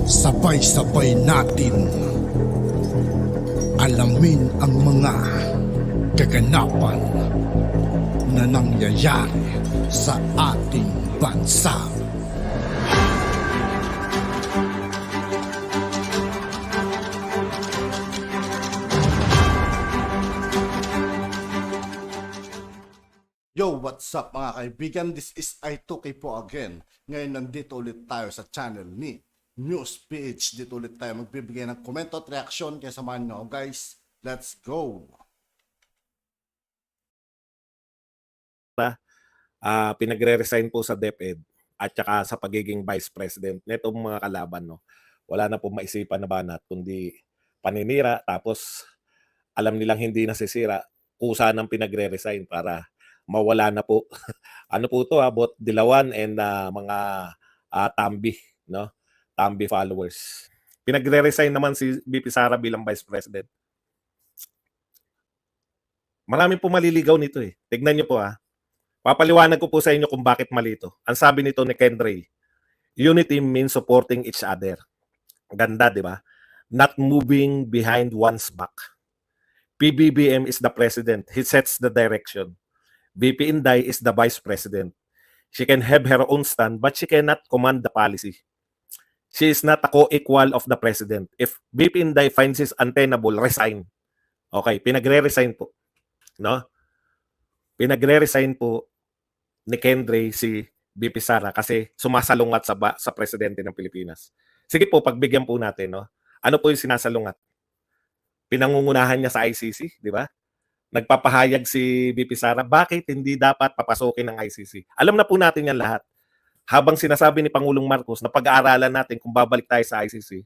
Sabay-sabay natin alamin ang mga kaganapan na nangyayari sa ating bansa. Yo, what's up mga kaibigan? This is I2K po again. Ngayon nandito ulit tayo sa channel ni News PH. Dito ulit tayo magbibigay ng komento at reaksyon. Kaya samahan nyo ako guys. Let's go! Pinagre-resign po sa DepEd at saka sa pagiging Vice President netong mga kalaban, no. Wala na po maisipan na banat kundi paninira, tapos alam nilang hindi nasisira, kusa ng pinagre-resign para mawala na po. Ano po to, both Dilawan and mga Tambi, no? Tambi followers. Pinagre-resign naman si VP Sara bilang Vice President. Marami po maliligaw nito eh. Tignan niyo po Papaliwanag ko po sa inyo kung bakit mali ito. Ang sabi nito ni Ken Ray, unity means supporting each other. Ganda, di ba? Not moving behind one's back. PBBM is the president. He sets the direction. VP Inday is the vice president. She can have her own stand, but she cannot command the policy. She is not a co-equal of the president. If VP Inday finds this untenable, resign. Okay, pinagre-resign po. No? Pinagre-resign po ni Ken Ray si VP Sara kasi sumasalungat sa presidente ng Pilipinas. Sige po, pagbigyan po natin, no? Ano po yung sinasalungat? Pinangungunahan niya sa ICC, di ba? Nagpapahayag si VP Sara, bakit hindi dapat papasukin ng ICC? Alam na po natin yan lahat. Habang sinasabi ni Pangulong Marcos na pag-aaralan natin kung babalik tayo sa ICC,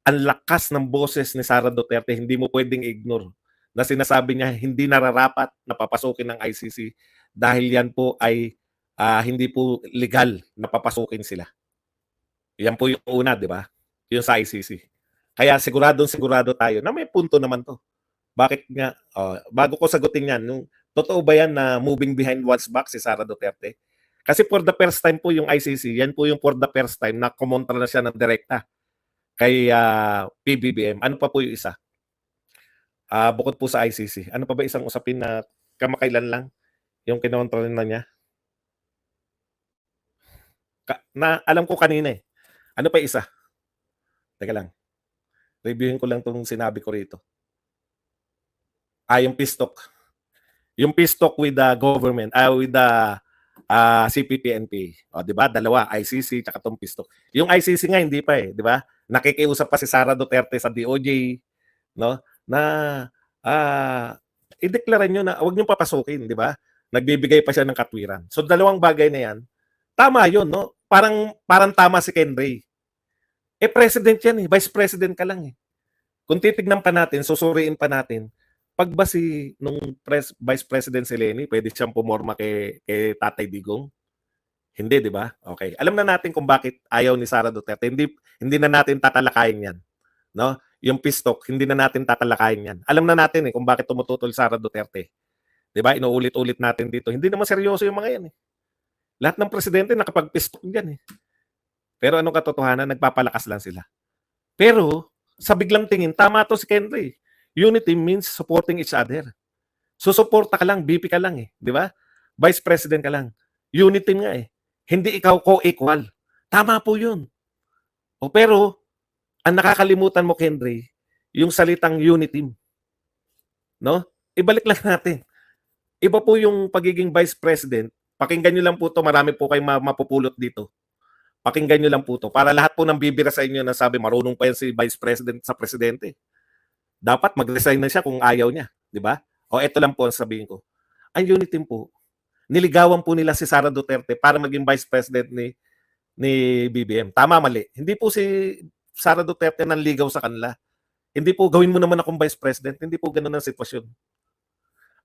ang lakas ng boses ni Sara Duterte, hindi mo pwedeng ignore na sinasabi niya hindi nararapat na papasukin ng ICC dahil yan po ay hindi po legal na papasukin sila. Yan po yung una, di ba? Yung sa ICC. Kaya sigurado tayo na may punto naman to. Bakit nga? Bago ko sagutin yan, totoo ba yan na moving behind one's back si Sara Duterte? Kasi for the first time po yung ICC, yan po yung for the first time na kumontra na siya ng direkta kay PBBM. Ano pa po yung isa? Bukod po sa ICC, ano pa ba isang usapin na kamakailan lang yung kinontra na niya? Na alam ko kanina eh. Ano pa isa? Teka lang. Reviewin ko lang itong sinabi ko rito. Yung peace talk. Yung peace talk with the government, with the CPP-NPA. Di ba? Dalawa, ICC tsaka itong peace talk. Yung ICC nga hindi pa eh, di ba? Nakikiusap pa si Sara Duterte sa DOJ, no? Na i-declare nyo na huwag nyo papasukin, di ba? Nagbibigay pa siya ng katwiran. So dalawang bagay na yan, tama yun, no? Parang tama si Ken Ray. President yan eh, vice president ka lang eh. Kung titignan pa natin, susuriin pa natin, pag ba nung vice president si Leni, pwede siyang pumorma kay Tatay Digong? Hindi, di ba? Okay. Alam na natin kung bakit ayaw ni Sara Duterte. Hindi na natin tatalakayin yan. No? Yung peace talk, hindi na natin tatalakayin yan. Alam na natin kung bakit tumututol Sara Duterte. Di ba? Inuulit-ulit natin dito. Hindi naman seryoso yung mga yan eh. Lahat ng presidente nakapag-peace talk yan eh. Pero anong katotohanan? Nagpapalakas lang sila. Pero, sa biglang tingin, tama to si Ken Ray. Unity means supporting each other. Susuporta ka lang, BP ka lang eh. Di ba? Vice President ka lang. Unity nga eh. Hindi ikaw co-equal. Tama po yun. Pero, ang nakakalimutan mo, Ken Ray, yung salitang unity. No? Ibalik lang natin. Iba po yung pagiging Vice President. Pakinggan nyo lang po to. Marami po kayong mapupulot dito. Pakinggan nyo lang po to. Para lahat po ng bibira sa inyo na sabi, marunong pa yan si Vice President sa Presidente. Dapat mag-resign na siya kung ayaw niya. Di ba? Ito lang po ang sabihin ko. Ang unity po, niligawan po nila si Sara Duterte para maging Vice President ni BBM. Tama, mali. Hindi po si Sara Duterte nanligaw sa kanila. Hindi po, gawin mo naman akong Vice President. Hindi po ganun ang sitwasyon.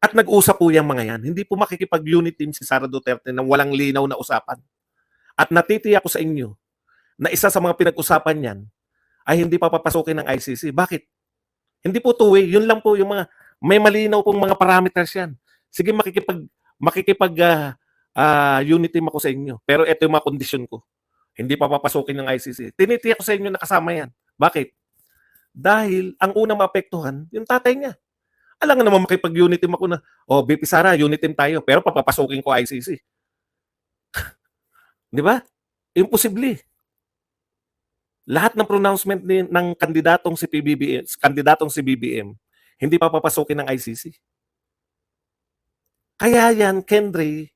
At nag-usap po yung mga yan. Hindi po makikipag-unity team si Sara Duterte na walang linaw na usapan. At natitiyak ko sa inyo na isa sa mga pinag-usapan yan ay hindi pa papasukin ng ICC. Bakit? Hindi po two-way. Yun lang po yung mga, may malinaw pong mga parameters yan. Sige, makikipag unity team ako sa inyo. Pero ito yung mga kondisyon ko. Hindi pa papasukin ng ICC. Tinitiyak ko sa inyo na kasama yan. Bakit? Dahil ang unang maapektuhan, yung tatay niya. Alam nga naman makipag-unity ako na, BP Sara, unity tayo, pero papapasukin ko ICC. Di ba? Imposible. Lahat ng pronouncement ng kandidatong si BBM, hindi pa papasukin ng ICC. Kaya yan, Kendry,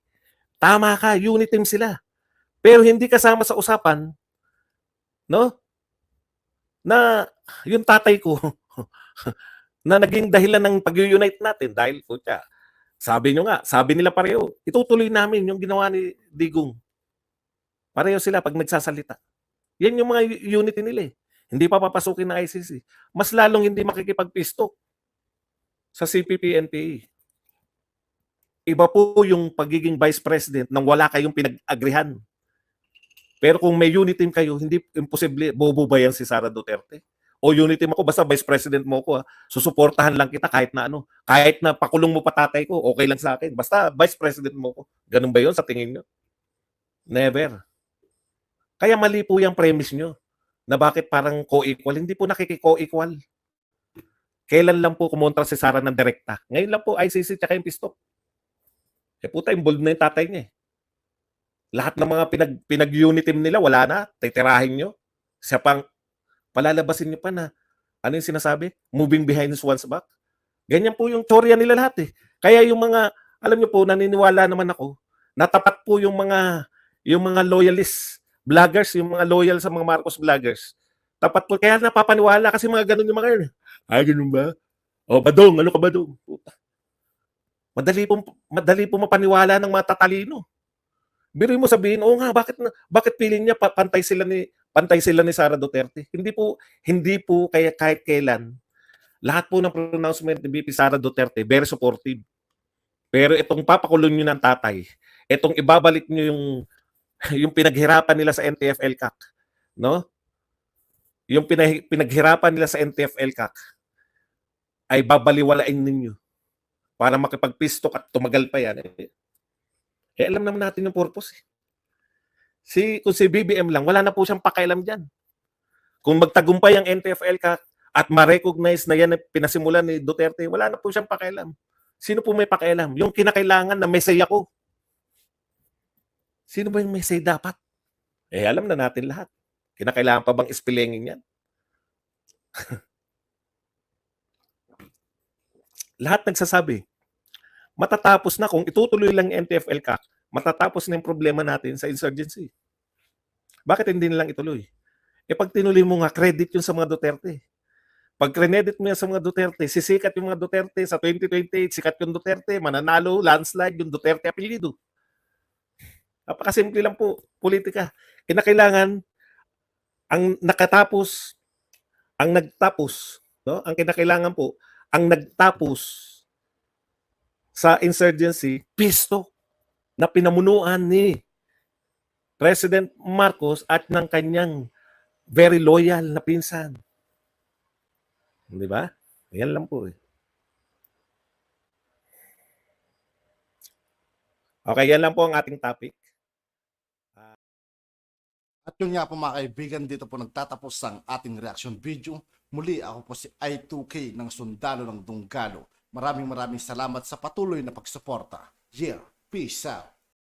tama ka, unity sila. Pero hindi kasama sa usapan, no? Na yung tatay ko, na naging dahilan ng pag-unite natin dahil putya, sabi nila pareho, itutuloy namin yung ginawa ni Digong. Pareho sila pag nagsasalita. Yan yung mga unity nila eh. Hindi pa papasukin ng ICC. Mas lalong hindi makikipagpisto sa CPP-NPA. Iba po yung pagiging vice president nang wala kayong pinag-agrihan. Pero kung may unity kayo, hindi imposible, bobo ba yan si Sara Duterte? O unity mo ko, basta vice president mo ko, susuportahan lang kita kahit na ano. Kahit na pakulong mo pa tatay ko, okay lang sa akin. Basta vice president mo ko. Ganun ba yun sa tingin nyo? Never. Kaya mali po yung premise nyo na bakit parang co-equal. Hindi po nakiki-co-equal. Kailan lang po kumontra si Sara ng direkta? Ngayon lang po ICC tsaka yung pistok. Puta, involved na yung tatay niya eh. Lahat ng mga pinag-unity nila, wala na. Titirahin nyo. Siya pang palalabasin nyo pa na ano yung sinasabi? Moving behind one's back. Ganyan po yung teorya nila lahat eh. Kaya yung mga, alam nyo po, naniniwala naman ako, natapat po yung mga loyalist vloggers, yung mga loyal sa mga Marcos vloggers. Tapat po. Kaya napapaniwala kasi mga ganun yung mga yun. Ay, ganun ba? O, Badong, ano ka Badong? Puta. Madali po mapaniwala ng mga tatalino. Biruin mo sabihin, nga, bakit feeling niya pantay sila ni Sara Duterte? Hindi po kaya kahit kailan lahat po ng pronouncement ni BP Sara Duterte very supportive. Pero itong papakulong niyo ng tatay, itong ibabalik niyo yung pinaghirapan nila sa NTF-ELCAC, no? Yung pinaghirapan nila sa NTF-ELCAC ay babaliwalain ninyo para makipagpistok at tumagal pa yan. Alam naman natin yung purpose. Kung si BBM lang, wala na po siyang pakialam dyan. Kung magtagumpay ang NTF-ELCAC at ma-recognize na yan pinasimulan ni Duterte, wala na po siyang pakialam. Sino po may pakialam? Yung kinakailangan na may say ako. Sino ba yung may say dapat? Alam na natin lahat. Kinakailangan pa bang ispilengin yan? Lahat nagsasabi, matatapos na kung itutuloy lang yung NTF-ELCAC, matatapos na yung problema natin sa insurgency. Bakit hindi nilang ituloy? Pag tinuloy mo nga, credit yun sa mga Duterte. Pag credit mo yan sa mga Duterte, sisikat yung mga Duterte sa 2028, sikat yung Duterte, mananalo, landslide, yung Duterte apelido. Napakasimple lang po, politika. Kinakailangan, ang nagtapos, no? Ang kinakailangan po, ang nagtapos sa insurgency, pisto na pinamunuan ni President Marcos at ng kanyang very loyal na pinsan. Di ba? Yan lang po eh. Okay, yan lang po ang ating topic. At yun nga po mga kaibigan, dito po nagtatapos ang ating reaction video. Muli ako po si I2K ng Sundalo ng Dunggalo. Maraming salamat sa patuloy na pagsuporta. Yeah, peace out.